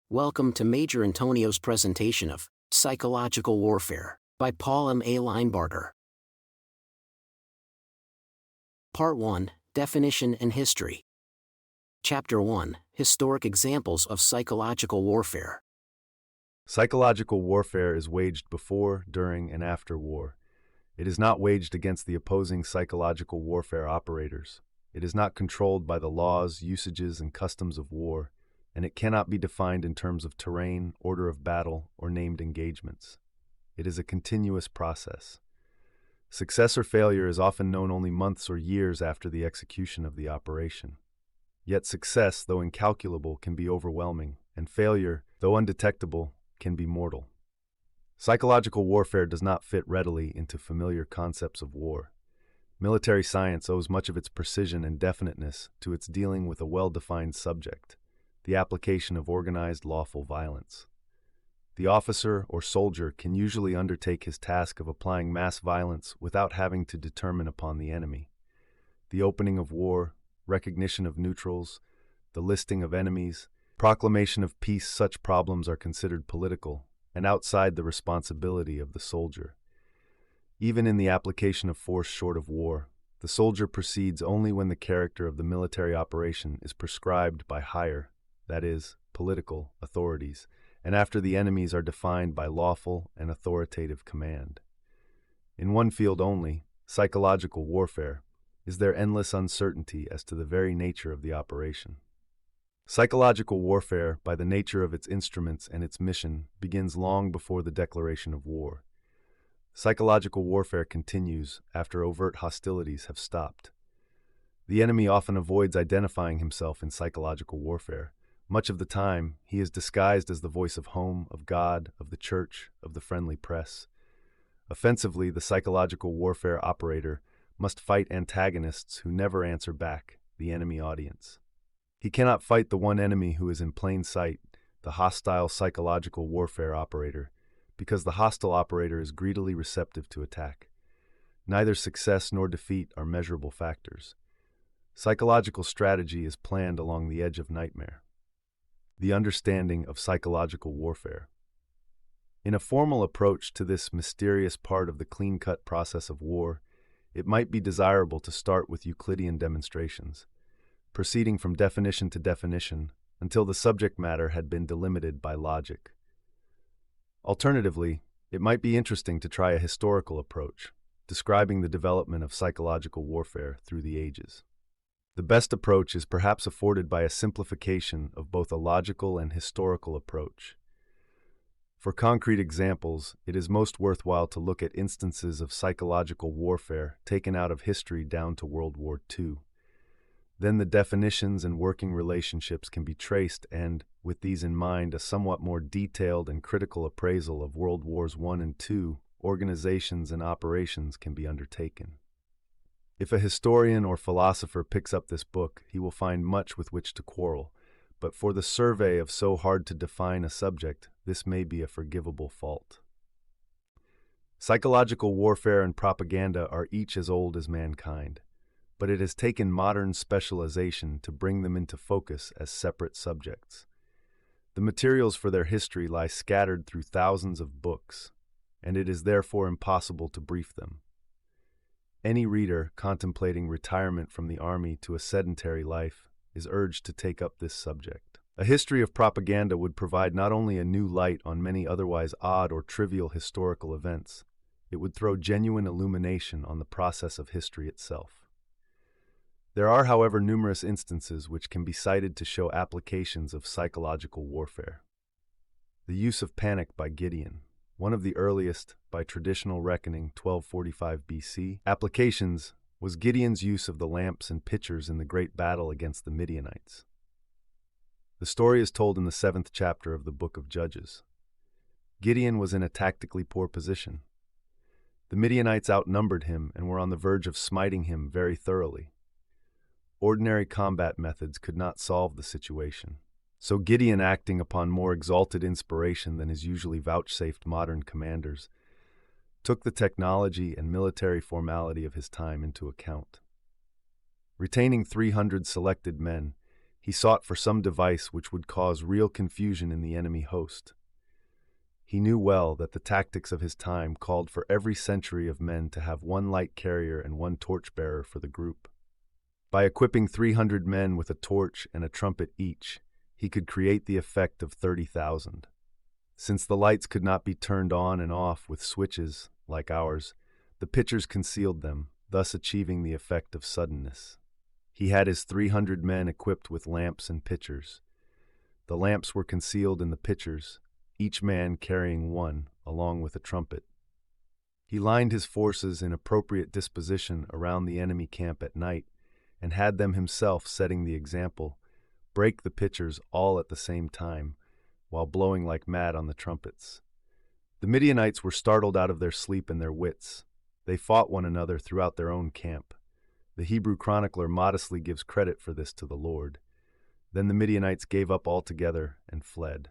Welcome to Major Intonio's presentation of Psychological Warfare by Paul M. A. Linebarger. Part 1, Definition and History. Chapter 1, Historic Examples of Psychological Warfare. Psychological warfare is waged before, during, and after war. It is not waged against the opposing psychological warfare operators. It is not controlled by the laws, usages, and customs of war, and it cannot be defined in terms of terrain, order of battle, or named engagements. It is a continuous process. Success or failure is often known only months or years after the execution of the operation. Yet success, though incalculable, can be overwhelming, and failure, though undetectable, can be mortal. Psychological warfare does not fit readily into familiar concepts of war. Military science owes much of its precision and definiteness to its dealing with a well-defined subject, the application of organized lawful violence. The officer or soldier can usually undertake his task of applying mass violence without having to determine upon the enemy. The opening of war, recognition of neutrals, the listing of enemies, proclamation of peace, such problems are considered political and outside the responsibility of the soldier. Even in the application of force short of war, the soldier proceeds only when the character of the military operation is prescribed by higher, that is, political, authorities, and after the enemies are defined by lawful and authoritative command. In one field only, psychological warfare, is there endless uncertainty as to the very nature of the operation. Psychological warfare, by the nature of its instruments and its mission, begins long before the declaration of war. Psychological warfare continues after overt hostilities have stopped. The enemy often avoids identifying himself in psychological warfare. Much of the time, he is disguised as the voice of home, of God, of the church, of the friendly press. Offensively, the psychological warfare operator must fight antagonists who never answer back, the enemy audience. He cannot fight the one enemy who is in plain sight, the hostile psychological warfare operator, because the hostile operator is greedily receptive to attack. Neither success nor defeat are measurable factors. Psychological strategy is planned along the edge of nightmare. The understanding of psychological warfare. In a formal approach to this mysterious part of the clean-cut process of war, it might be desirable to start with Euclidean demonstrations, proceeding from definition to definition until the subject matter had been delimited by logic. Alternatively, it might be interesting to try a historical approach, describing the development of psychological warfare through the ages. The best approach is perhaps afforded by a simplification of both a logical and historical approach. For concrete examples, it is most worthwhile to look at instances of psychological warfare taken out of history down to World War II. Then the definitions and working relationships can be traced and, with these in mind, a somewhat more detailed and critical appraisal of World Wars I and II, organizations and operations can be undertaken. If a historian or philosopher picks up this book, he will find much with which to quarrel, but for the survey of so hard to define a subject, this may be a forgivable fault. Psychological warfare and propaganda are each as old as mankind, but it has taken modern specialization to bring them into focus as separate subjects. The materials for their history lie scattered through thousands of books, and it is therefore impossible to brief them. Any reader contemplating retirement from the army to a sedentary life is urged to take up this subject. A history of propaganda would provide not only a new light on many otherwise odd or trivial historical events, it would throw genuine illumination on the process of history itself. There are, however, numerous instances which can be cited to show applications of psychological warfare. The use of panic by Gideon, one of the earliest, by traditional reckoning 1245 BC, applications was Gideon's use of the lamps and pitchers in the great battle against the Midianites. The story is told in the 7th chapter of the book of Judges. Gideon was in a tactically poor position. The Midianites outnumbered him and were on the verge of smiting him very thoroughly. Ordinary combat methods could not solve the situation. So Gideon, acting upon more exalted inspiration than is usually vouchsafed modern commanders, took the technology and military formality of his time into account. Retaining 300 selected men, He sought for some device which would cause real confusion in the enemy host. He knew well that the tactics of his time called for every century of men to have one light carrier and one torchbearer for the group. By equipping 300 men with a torch and a trumpet each, he could create the effect of 30,000. Since the lights could not be turned on and off with switches, like ours, the pitchers concealed them, thus achieving the effect of suddenness. He had his 300 men equipped with lamps and pitchers. The lamps were concealed in the pitchers, each man carrying one, along with a trumpet. He lined his forces in appropriate disposition around the enemy camp at night, and had them himself, setting the example, break the pitchers all at the same time, while blowing like mad on the trumpets. The Midianites were startled out of their sleep and their wits. They fought one another throughout their own camp. The Hebrew chronicler modestly gives credit for this to the Lord. Then the Midianites gave up altogether and fled.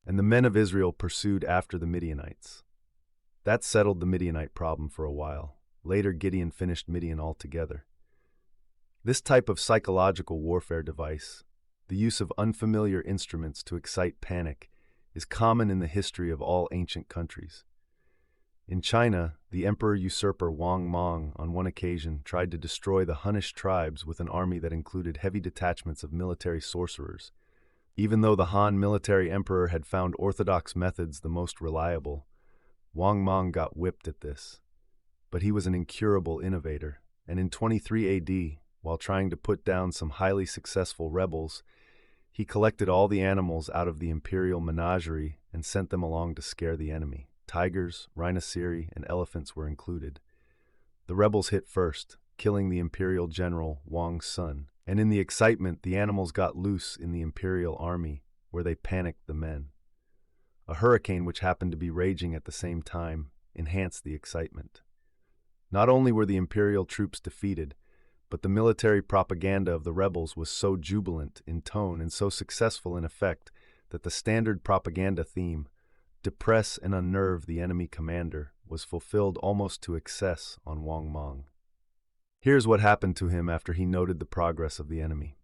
And the men of Israel pursued after the Midianites. That settled the Midianite problem for a while. Later, Gideon finished Midian altogether. This type of psychological warfare device, the use of unfamiliar instruments to excite panic, is common in the history of all ancient countries. In China, the emperor-usurper Wang Mang on one occasion tried to destroy the Hunnish tribes with an army that included heavy detachments of military sorcerers. Even though the Han military emperor had found orthodox methods the most reliable, Wang Mang got whipped at this. But he was an incurable innovator, and in 23 AD, while trying to put down some highly successful rebels, he collected all the animals out of the imperial menagerie and sent them along to scare the enemy. Tigers, rhinoceri, and elephants were included. The rebels hit first, killing the imperial general Wang's son, and in the excitement the animals got loose in the imperial army, where they panicked the men. A hurricane which happened to be raging at the same time enhanced the excitement. Not only were the imperial troops defeated, but the military propaganda of the rebels was so jubilant in tone and so successful in effect that the standard propaganda theme, depress and unnerve the enemy commander, was fulfilled almost to excess on Wang Mang. Here's what happened to him after he noted the progress of the enemy.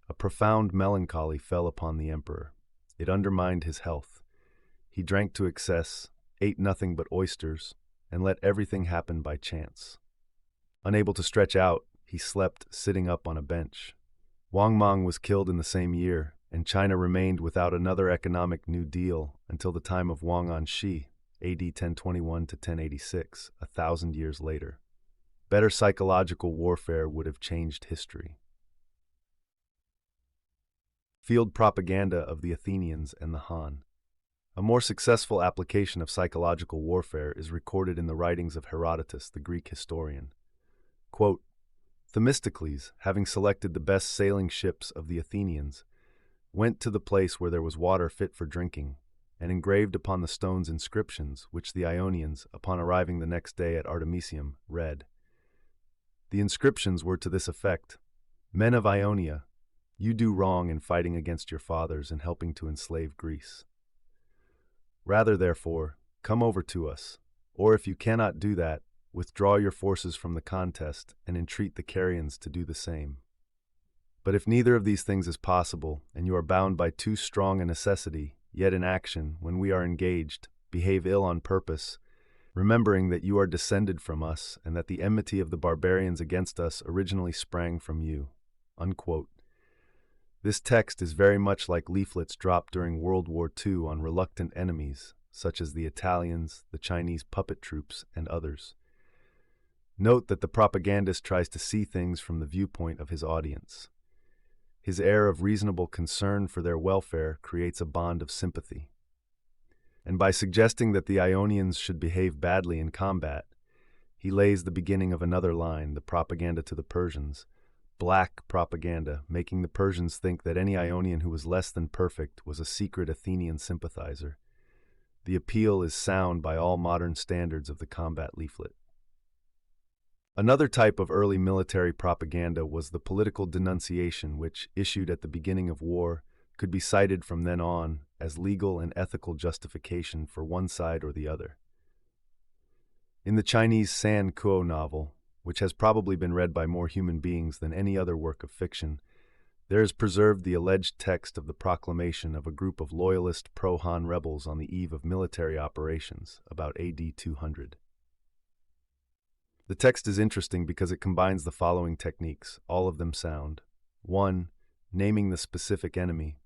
A profound melancholy fell upon the emperor. It undermined his health. He drank to excess, ate nothing but oysters, and let everything happen by chance. Unable to stretch out, he slept sitting up on a bench. Wang Mang was killed in the same year, and China remained without another economic New Deal until the time of Wang Anshi, AD 1021 to 1086, 1,000 years later. Better psychological warfare would have changed history. Field propaganda of the Athenians and the Han. A more successful application of psychological warfare is recorded in the writings of Herodotus, the Greek historian. Quote, Themistocles, having selected the best sailing ships of the Athenians, went to the place where there was water fit for drinking, and engraved upon the stones inscriptions which the Ionians, upon arriving the next day at Artemisium, read. The inscriptions were to this effect: Men of Ionia, you do wrong in fighting against your fathers and helping to enslave Greece. Rather, therefore, come over to us, or if you cannot do that, withdraw your forces from the contest and entreat the Carians to do the same. But if neither of these things is possible, and you are bound by too strong a necessity, yet in action, when we are engaged, behave ill on purpose, remembering that you are descended from us, and that the enmity of the barbarians against us originally sprang from you. Unquote. This text is very much like leaflets dropped during World War II on reluctant enemies, such as the Italians, the Chinese puppet troops, and others. Note that the propagandist tries to see things from the viewpoint of his audience. His air of reasonable concern for their welfare creates a bond of sympathy. And by suggesting that the Ionians should behave badly in combat, he lays the beginning of another line, the propaganda to the Persians, black propaganda, making the Persians think that any Ionian who was less than perfect was a secret Athenian sympathizer. The appeal is sound by all modern standards of the combat leaflet. Another type of early military propaganda was the political denunciation which, issued at the beginning of war, could be cited from then on as legal and ethical justification for one side or the other. In the Chinese San Kuo novel, which has probably been read by more human beings than any other work of fiction, There is preserved the alleged text of the proclamation of a group of loyalist pro-Han rebels on the eve of military operations, about AD 200. The text is interesting because it combines the following techniques, all of them sound. 1. Naming the specific enemy.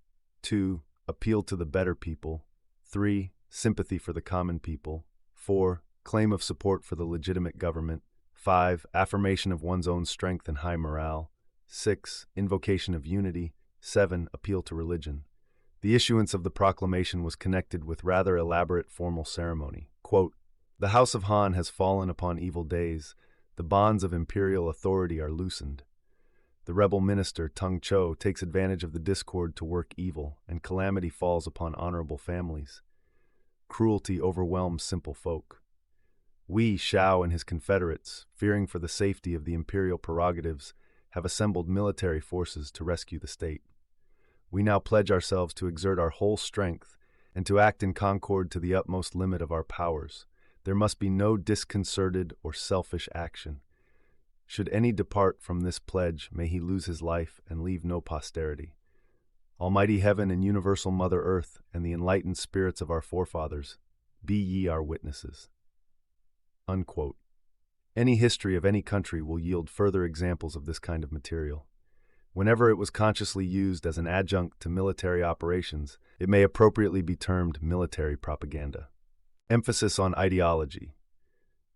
2. Appeal to the better people. 3. Sympathy for the common people. 4. Claim of support for the legitimate government. 5. Affirmation of one's own strength and high morale. 6. Invocation of unity. 7. Appeal to religion. The issuance of the proclamation was connected with rather elaborate formal ceremony. Quote, "The House of Han has fallen upon evil days. The bonds of imperial authority are loosened. The rebel minister, Tung Cho, takes advantage of the discord to work evil, and calamity falls upon honorable families. Cruelty overwhelms simple folk. We, Shao and his confederates, fearing for the safety of the imperial prerogatives, have assembled military forces to rescue the state. We now pledge ourselves to exert our whole strength and to act in concord to the utmost limit of our powers. There must be no disconcerted or selfish action. Should any depart from this pledge, may he lose his life and leave no posterity. Almighty Heaven and universal Mother Earth and the enlightened spirits of our forefathers, be ye our witnesses." Unquote. Any history of any country will yield further examples of this kind of material. Whenever it was consciously used as an adjunct to military operations, it may appropriately be termed military propaganda. Emphasis on ideology.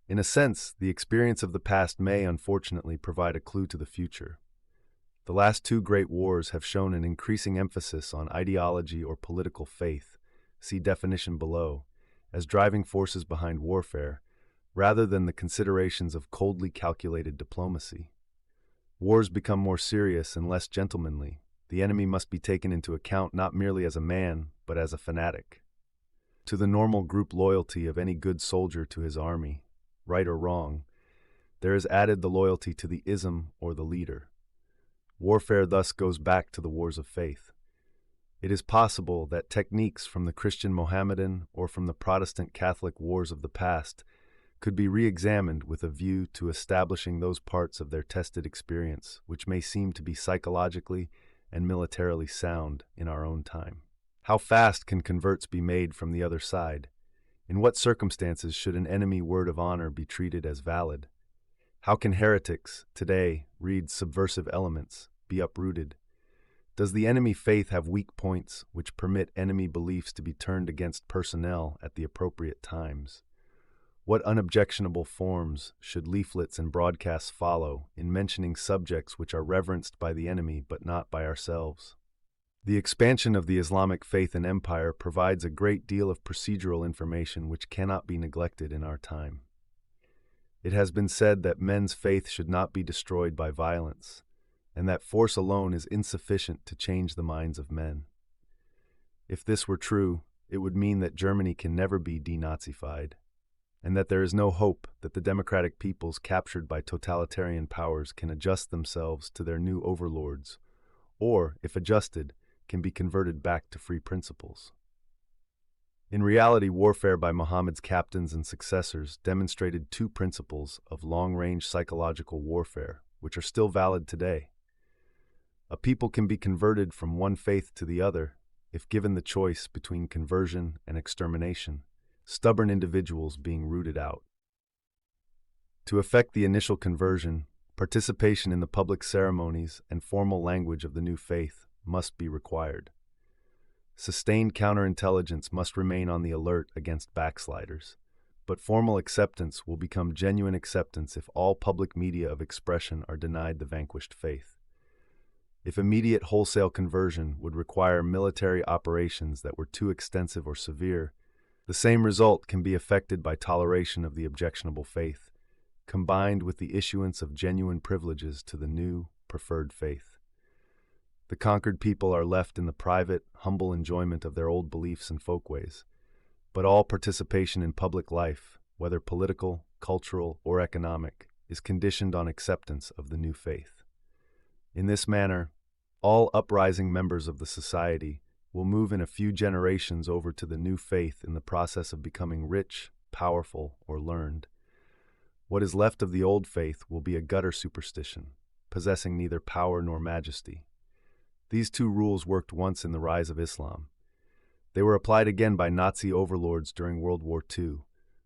In a sense, the experience of the past may, unfortunately, provide a clue to the future. The last two great wars have shown an increasing emphasis on ideology or political faith, see definition below, as driving forces behind warfare, rather than the considerations of coldly calculated diplomacy. Wars become more serious and less gentlemanly. The enemy must be taken into account not merely as a man, but as a fanatic. To the normal group loyalty of any good soldier to his army, right or wrong, there is added the loyalty to the ism or the leader. Warfare thus goes back to the wars of faith. It is possible that techniques from the Christian Mohammedan or from the Protestant Catholic wars of the past could be re-examined with a view to establishing those parts of their tested experience which may seem to be psychologically and militarily sound in our own time. How fast can converts be made from the other side? In what circumstances should an enemy word of honor be treated as valid? How can heretics, today, read subversive elements, be uprooted? Does the enemy faith have weak points which permit enemy beliefs to be turned against personnel at the appropriate times? What unobjectionable forms should leaflets and broadcasts follow in mentioning subjects which are reverenced by the enemy but not by ourselves? The expansion of the Islamic faith and empire provides a great deal of procedural information which cannot be neglected in our time. It has been said that men's faith should not be destroyed by violence, and that force alone is insufficient to change the minds of men. If this were true, it would mean that Germany can never be denazified, and that there is no hope that the democratic peoples captured by totalitarian powers can adjust themselves to their new overlords, or, if adjusted, can be converted back to free principles. In reality, warfare by Muhammad's captains and successors demonstrated two principles of long-range psychological warfare, which are still valid today. A people can be converted from one faith to the other if given the choice between conversion and extermination, stubborn individuals being rooted out. To effect the initial conversion, participation in the public ceremonies and formal language of the new faith must be required. Sustained counterintelligence must remain on the alert against backsliders, but formal acceptance will become genuine acceptance if all public media of expression are denied the vanquished faith. If immediate wholesale conversion would require military operations that were too extensive or severe, the same result can be effected by toleration of the objectionable faith, combined with the issuance of genuine privileges to the new, preferred faith. The conquered people are left in the private, humble enjoyment of their old beliefs and folkways, but all participation in public life, whether political, cultural, or economic, is conditioned on acceptance of the new faith. In this manner, all uprising members of the society will move in a few generations over to the new faith in the process of becoming rich, powerful, or learned. What is left of the old faith will be a gutter superstition, possessing neither power nor majesty. These two rules worked once in the rise of Islam. They were applied again by Nazi overlords during World War II,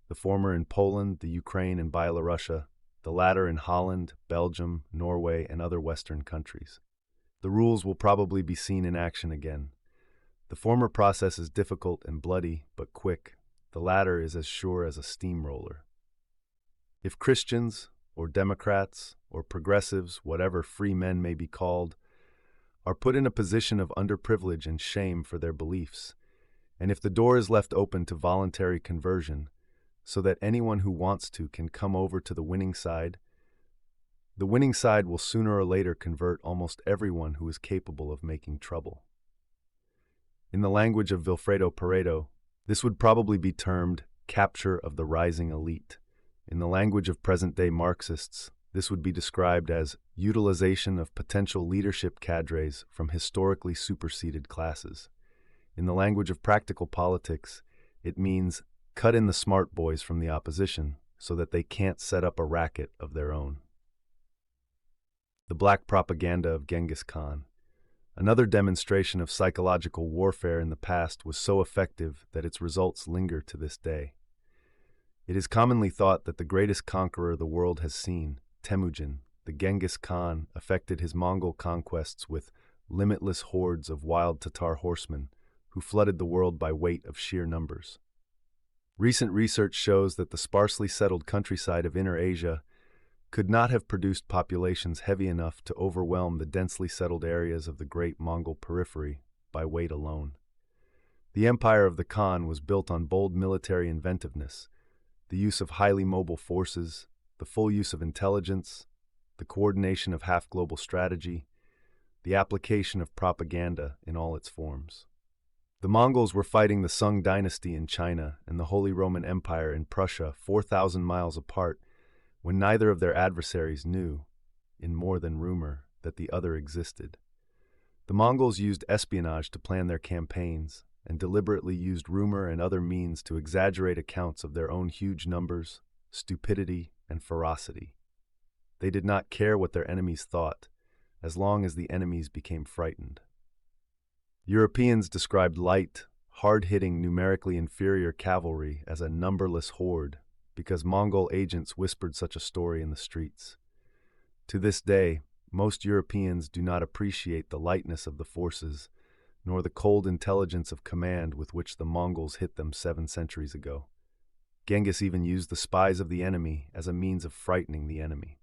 the former in Poland, the Ukraine, and Byelorusia, the latter in Holland, Belgium, Norway, and other Western countries. The rules will probably be seen in action again. The former process is difficult and bloody, but quick. The latter is as sure as a steamroller. If Christians, or Democrats, or progressives, whatever free men may be called, are put in a position of underprivilege and shame for their beliefs, and if the door is left open to voluntary conversion, so that anyone who wants to can come over to the winning side will sooner or later convert almost everyone who is capable of making trouble. In the language of Vilfredo Pareto, this would probably be termed capture of the rising elite. In the language of present-day Marxists, this would be described as utilization of potential leadership cadres from historically superseded classes. In the language of practical politics, it means cut in the smart boys from the opposition so that they can't set up a racket of their own. The black propaganda of Genghis Khan. Another demonstration of psychological warfare in the past was so effective that its results linger to this day. It is commonly thought that the greatest conqueror the world has seen, Temujin, the Genghis Khan, effected his Mongol conquests with limitless hordes of wild Tatar horsemen who flooded the world by weight of sheer numbers. Recent research shows that the sparsely settled countryside of Inner Asia could not have produced populations heavy enough to overwhelm the densely settled areas of the great Mongol periphery by weight alone. The empire of the Khan was built on bold military inventiveness, the use of highly mobile forces, the full use of intelligence, the coordination of half-global strategy, the application of propaganda in all its forms. The Mongols were fighting the Sung dynasty in China and the Holy Roman Empire in Prussia 4,000 miles apart when neither of their adversaries knew, in more than rumor, that the other existed. The Mongols used espionage to plan their campaigns and deliberately used rumor and other means to exaggerate accounts of their own huge numbers, stupidity, and ferocity. They did not care what their enemies thought, as long as the enemies became frightened. Europeans described light, hard-hitting, numerically inferior cavalry as a numberless horde because Mongol agents whispered such a story in the streets. To this day, most Europeans do not appreciate the lightness of the forces, nor the cold intelligence of command with which the Mongols hit them 7 centuries ago. Genghis even used the spies of the enemy as a means of frightening the enemy.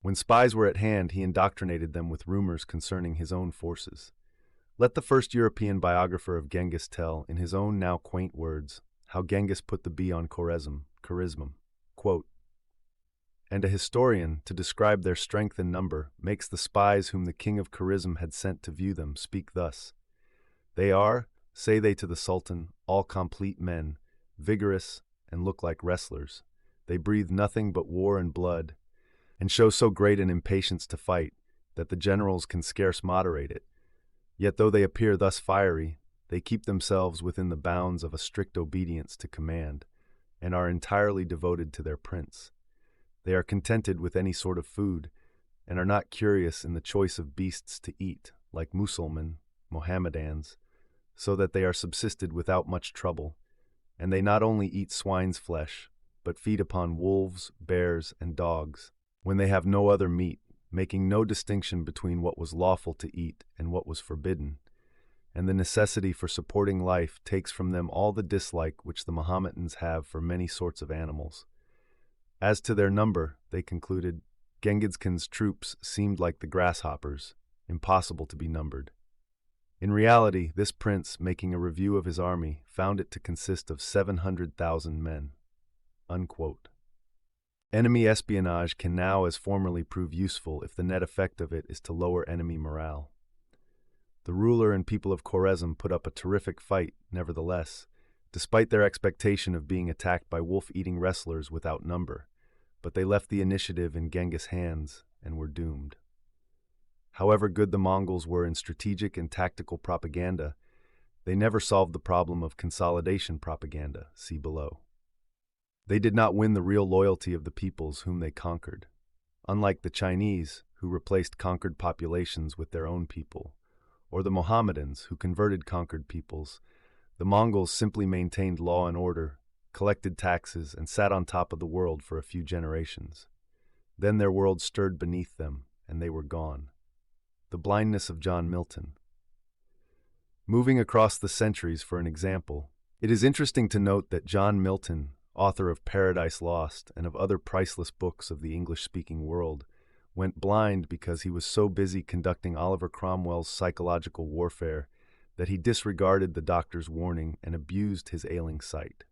When spies were at hand, he indoctrinated them with rumors concerning his own forces. Let the first European biographer of Genghis tell, in his own now quaint words, how Genghis put the bee on charism, quote, and a historian, to describe their strength and number, makes the spies whom the king of Kharizm had sent to view them speak thus: "They are, say they to the Sultan, all complete men, vigorous, and look like wrestlers. They breathe nothing but war and blood, and show so great an impatience to fight, that the generals can scarce moderate it. Yet though they appear thus fiery, they keep themselves within the bounds of a strict obedience to command, and are entirely devoted to their prince. They are contented with any sort of food, and are not curious in the choice of beasts to eat, like Mohammedans, so that they are subsisted without much trouble, and they not only eat swine's flesh, but feed upon wolves, bears, and dogs, when they have no other meat, making no distinction between what was lawful to eat and what was forbidden, and the necessity for supporting life takes from them all the dislike which the Mohammedans have for many sorts of animals. As to their number, they concluded, Genghis Khan's troops seemed like the grasshoppers, impossible to be numbered. In reality, this prince, making a review of his army, found it to consist of 700,000 men." Unquote. Enemy espionage can now as formerly prove useful if the net effect of it is to lower enemy morale. The ruler and people of Khwarezm put up a terrific fight, nevertheless, despite their expectation of being attacked by wolf-eating wrestlers without number, but they left the initiative in Genghis' hands and were doomed. However good the Mongols were in strategic and tactical propaganda, they never solved the problem of consolidation propaganda, see below. They did not win the real loyalty of the peoples whom they conquered. Unlike the Chinese, who replaced conquered populations with their own people, or the Mohammedans, who converted conquered peoples. The Mongols simply maintained law and order, collected taxes, and sat on top of the world for a few generations. Then their world stirred beneath them, and they were gone. The blindness of John Milton. Moving across the centuries for an example, it is interesting to note that John Milton, author of Paradise Lost and of other priceless books of the English-speaking world, went blind because he was so busy conducting Oliver Cromwell's psychological warfare that he disregarded the doctor's warning and abused his ailing sight.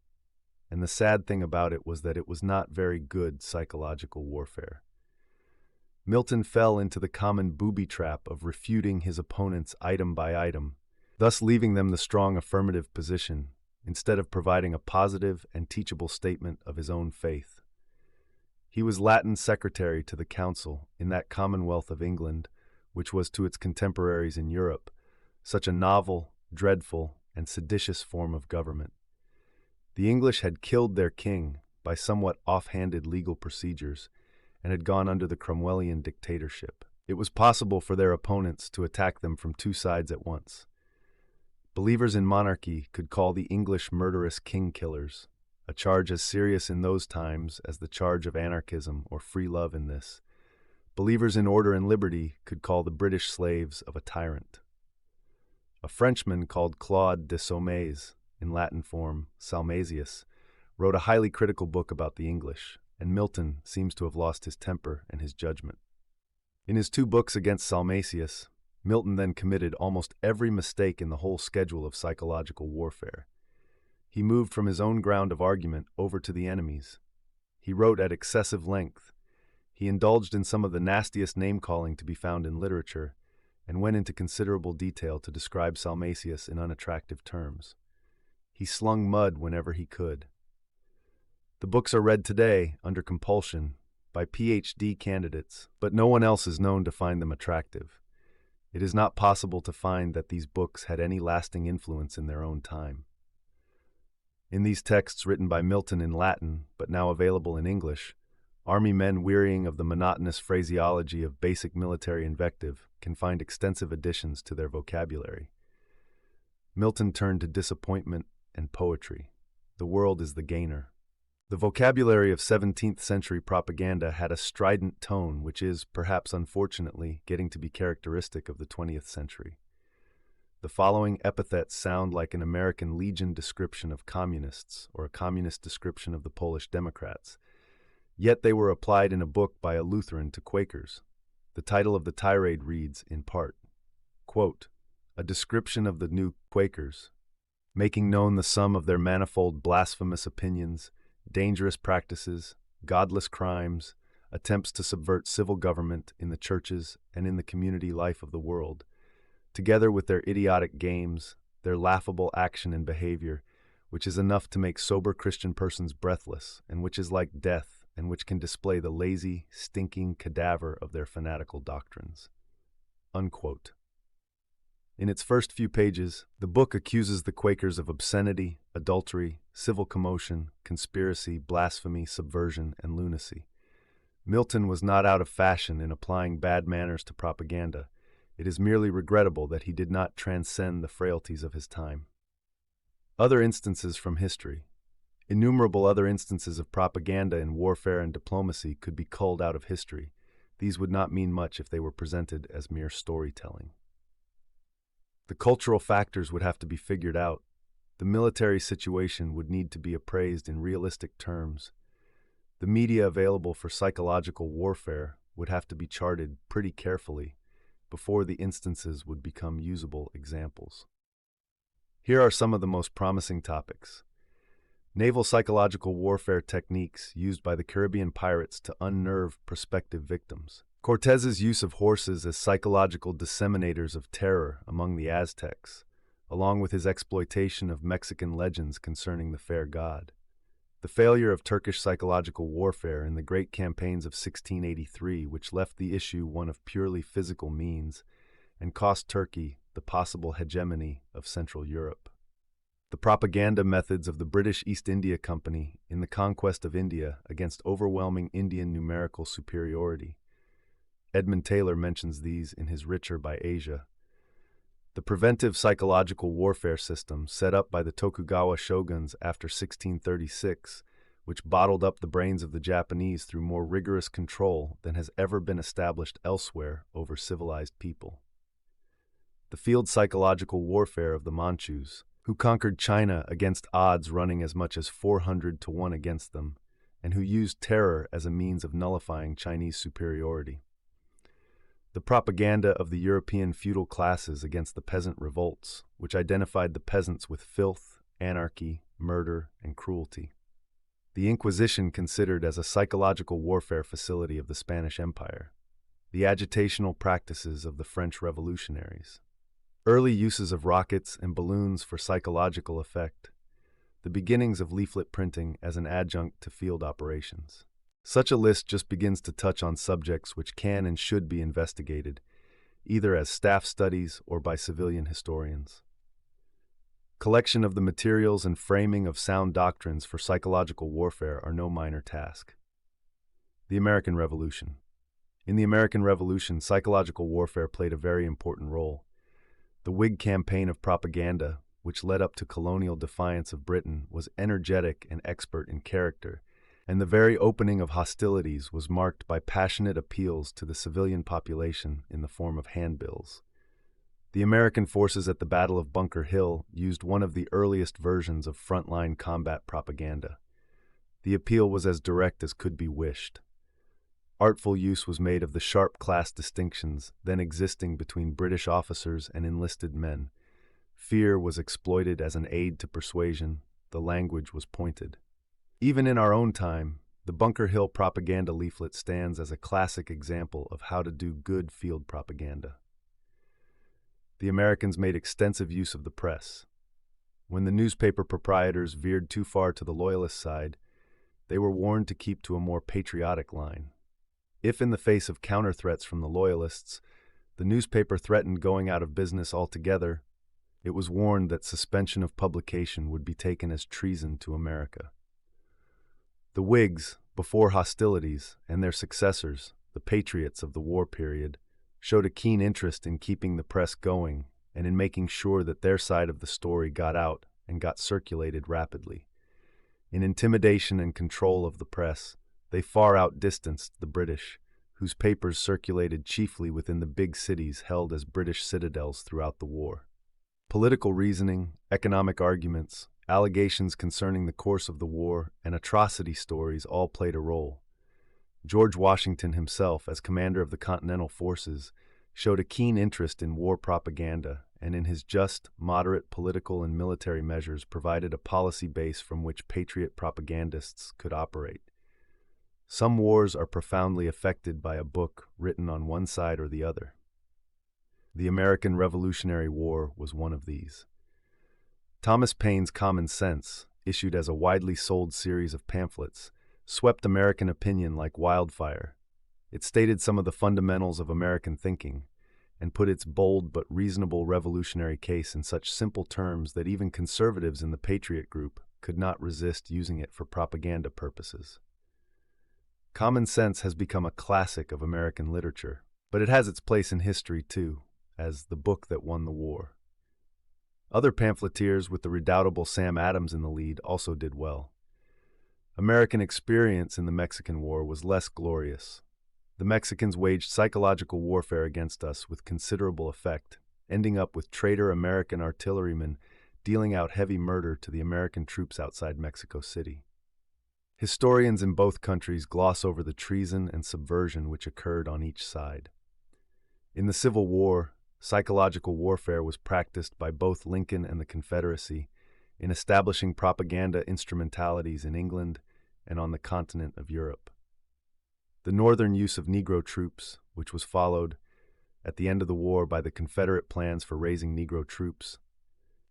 And the sad thing about it was that it was not very good psychological warfare. Milton fell into the common booby trap of refuting his opponents item by item, thus leaving them the strong affirmative position, instead of providing a positive and teachable statement of his own faith. He was Latin secretary to the council in that Commonwealth of England, which was to its contemporaries in Europe such a novel, dreadful, and seditious form of government. The English had killed their king by somewhat off-handed legal procedures and had gone under the Cromwellian dictatorship. It was possible for their opponents to attack them from two sides at once. Believers in monarchy could call the English murderous king-killers, a charge as serious in those times as the charge of anarchism or free love in this. Believers in order and liberty could call the British slaves of a tyrant. A Frenchman called Claude de Saumaise, in Latin form Salmasius, wrote a highly critical book about the English, and Milton seems to have lost his temper and his judgment. In his two books against Salmasius, Milton then committed almost every mistake in the whole schedule of psychological warfare. He moved from his own ground of argument over to the enemy's. He wrote at excessive length. He indulged in some of the nastiest name-calling to be found in literature, and went into considerable detail to describe Salmasius in unattractive terms. He slung mud whenever he could. The books are read today, under compulsion, by PhD candidates, but no one else is known to find them attractive. It is not possible to find that these books had any lasting influence in their own time. In these texts written by Milton in Latin, but now available in English, army men wearying of the monotonous phraseology of basic military invective can find extensive additions to their vocabulary. Milton turned to disappointment and poetry. The world is the gainer. The vocabulary of 17th century propaganda had a strident tone which is, perhaps unfortunately, getting to be characteristic of the 20th century. The following epithets sound like an American Legion description of communists or a communist description of the Polish Democrats. Yet they were applied in a book by a Lutheran to Quakers. The title of the tirade reads, in part, quote, "A description of the new Quakers, making known the sum of their manifold blasphemous opinions, dangerous practices, godless crimes, attempts to subvert civil government in the churches and in the community life of the world, together with their idiotic games, their laughable action and behavior, which is enough to make sober Christian persons breathless, and which is like death, and which can display the lazy, stinking cadaver of their fanatical doctrines." Unquote. In its first few pages, the book accuses the Quakers of obscenity, adultery, civil commotion, conspiracy, blasphemy, subversion, and lunacy. Milton was not out of fashion in applying bad manners to propaganda. It is merely regrettable that he did not transcend the frailties of his time. Other instances from history. Innumerable other instances of propaganda in warfare and diplomacy could be culled out of history. These would not mean much if they were presented as mere storytelling. The cultural factors would have to be figured out. The military situation would need to be appraised in realistic terms. The media available for psychological warfare would have to be charted pretty carefully before the instances would become usable examples. Here are some of the most promising topics. Naval psychological warfare techniques used by the Caribbean pirates to unnerve prospective victims. Cortez's use of horses as psychological disseminators of terror among the Aztecs, along with his exploitation of Mexican legends concerning the fair god. The failure of Turkish psychological warfare in the great campaigns of 1683, which left the issue one of purely physical means and cost Turkey the possible hegemony of Central Europe. The propaganda methods of the British East India Company in the conquest of India against overwhelming Indian numerical superiority. Edmund Taylor mentions these in his Richer by Asia. The preventive psychological warfare system set up by the Tokugawa shoguns after 1636, which bottled up the brains of the Japanese through more rigorous control than has ever been established elsewhere over civilized people. The field psychological warfare of the Manchus, who conquered China against odds running as much as 400 to 1 against them, and who used terror as a means of nullifying Chinese superiority. The propaganda of the European feudal classes against the peasant revolts, which identified the peasants with filth, anarchy, murder, and cruelty. The Inquisition considered as a psychological warfare facility of the Spanish Empire. The agitational practices of the French revolutionaries. Early uses of rockets and balloons for psychological effect. The beginnings of leaflet printing as an adjunct to field operations. Such a list just begins to touch on subjects which can and should be investigated, either as staff studies or by civilian historians. Collection of the materials and framing of sound doctrines for psychological warfare are no minor task. The American Revolution. In the American Revolution, psychological warfare played a very important role. The Whig campaign of propaganda, which led up to colonial defiance of Britain, was energetic and expert in character, and the very opening of hostilities was marked by passionate appeals to the civilian population in the form of handbills. The American forces at the Battle of Bunker Hill used one of the earliest versions of frontline combat propaganda. The appeal was as direct as could be wished. Artful use was made of the sharp class distinctions then existing between British officers and enlisted men. Fear was exploited as an aid to persuasion. The language was pointed. Even in our own time, the Bunker Hill propaganda leaflet stands as a classic example of how to do good field propaganda. The Americans made extensive use of the press. When the newspaper proprietors veered too far to the Loyalist side, they were warned to keep to a more patriotic line. If in the face of counter-threats from the Loyalists, the newspaper threatened going out of business altogether, it was warned that suspension of publication would be taken as treason to America. The Whigs, before hostilities, and their successors, the patriots of the war period, showed a keen interest in keeping the press going and in making sure that their side of the story got out and got circulated rapidly. In intimidation and control of the press, they far outdistanced the British, whose papers circulated chiefly within the big cities held as British citadels throughout the war. Political reasoning, economic arguments, allegations concerning the course of the war, and atrocity stories all played a role. George Washington himself, as commander of the Continental Forces, showed a keen interest in war propaganda and in his just, moderate political and military measures provided a policy base from which patriot propagandists could operate. Some wars are profoundly affected by a book written on one side or the other. The American Revolutionary War was one of these. Thomas Paine's Common Sense, issued as a widely sold series of pamphlets, swept American opinion like wildfire. It stated some of the fundamentals of American thinking, and put its bold but reasonable revolutionary case in such simple terms that even conservatives in the Patriot group could not resist using it for propaganda purposes. Common Sense has become a classic of American literature, but it has its place in history too, as the book that won the war. Other pamphleteers with the redoubtable Sam Adams in the lead also did well. American experience in the Mexican War was less glorious. The Mexicans waged psychological warfare against us with considerable effect, ending up with traitor American artillerymen dealing out heavy murder to the American troops outside Mexico City. Historians in both countries gloss over the treason and subversion which occurred on each side. In the Civil War, psychological warfare was practiced by both Lincoln and the Confederacy in establishing propaganda instrumentalities in England and on the continent of Europe. The northern use of Negro troops, which was followed at the end of the war by the Confederate plans for raising Negro troops,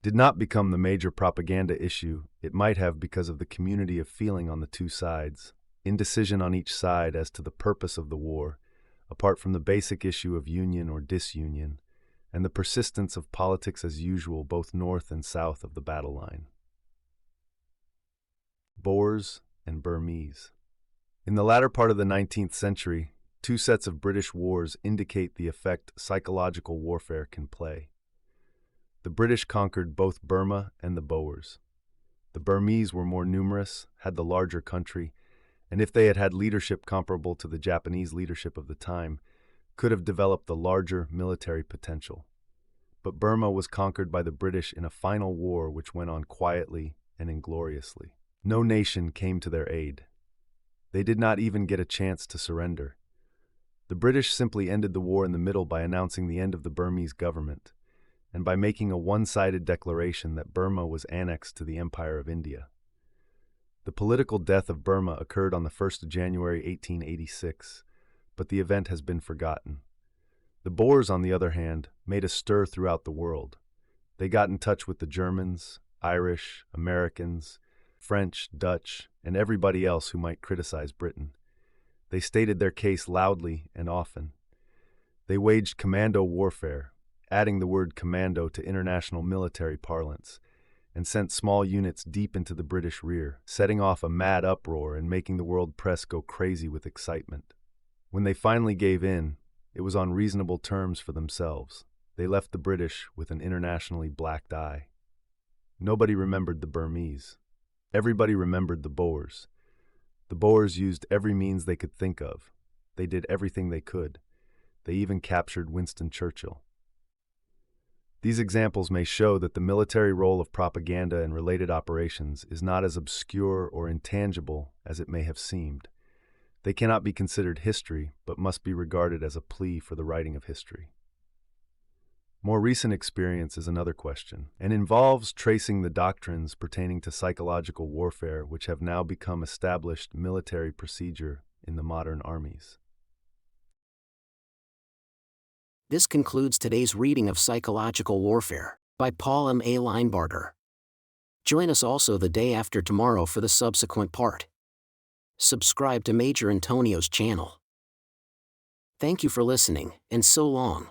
did not become the major propaganda issue it might have because of the community of feeling on the two sides, indecision on each side as to the purpose of the war, apart from the basic issue of union or disunion, and the persistence of politics as usual both north and south of the battle line. Boers and Burmese. In the latter part of the 19th century, two sets of British wars indicate the effect psychological warfare can play. The British conquered both Burma and the Boers. The Burmese were more numerous, had the larger country, and if they had had leadership comparable to the Japanese leadership of the time, could have developed the larger military potential. But Burma was conquered by the British in a final war which went on quietly and ingloriously. No nation came to their aid. They did not even get a chance to surrender. The British simply ended the war in the middle by announcing the end of the Burmese government, and by making a one-sided declaration that Burma was annexed to the Empire of India. The political death of Burma occurred on the 1st of January 1886, but the event has been forgotten. The Boers, on the other hand, made a stir throughout the world. They got in touch with the Germans, Irish, Americans, French, Dutch, and everybody else who might criticize Britain. They stated their case loudly and often. They waged commando warfare, adding the word commando to international military parlance, and sent small units deep into the British rear, setting off a mad uproar and making the world press go crazy with excitement. When they finally gave in, it was on reasonable terms for themselves. They left the British with an internationally blacked eye. Nobody remembered the Burmese. Everybody remembered the Boers. The Boers used every means they could think of. They did everything they could. They even captured Winston Churchill. These examples may show that the military role of propaganda and related operations is not as obscure or intangible as it may have seemed. They cannot be considered history, but must be regarded as a plea for the writing of history. More recent experience is another question, and involves tracing the doctrines pertaining to psychological warfare which have now become established military procedure in the modern armies. This concludes today's reading of Psychological Warfare by Paul M. A. Linebarger. Join us also the day after tomorrow for the subsequent part. Subscribe to Major Intonio's channel. Thank you for listening, and so long.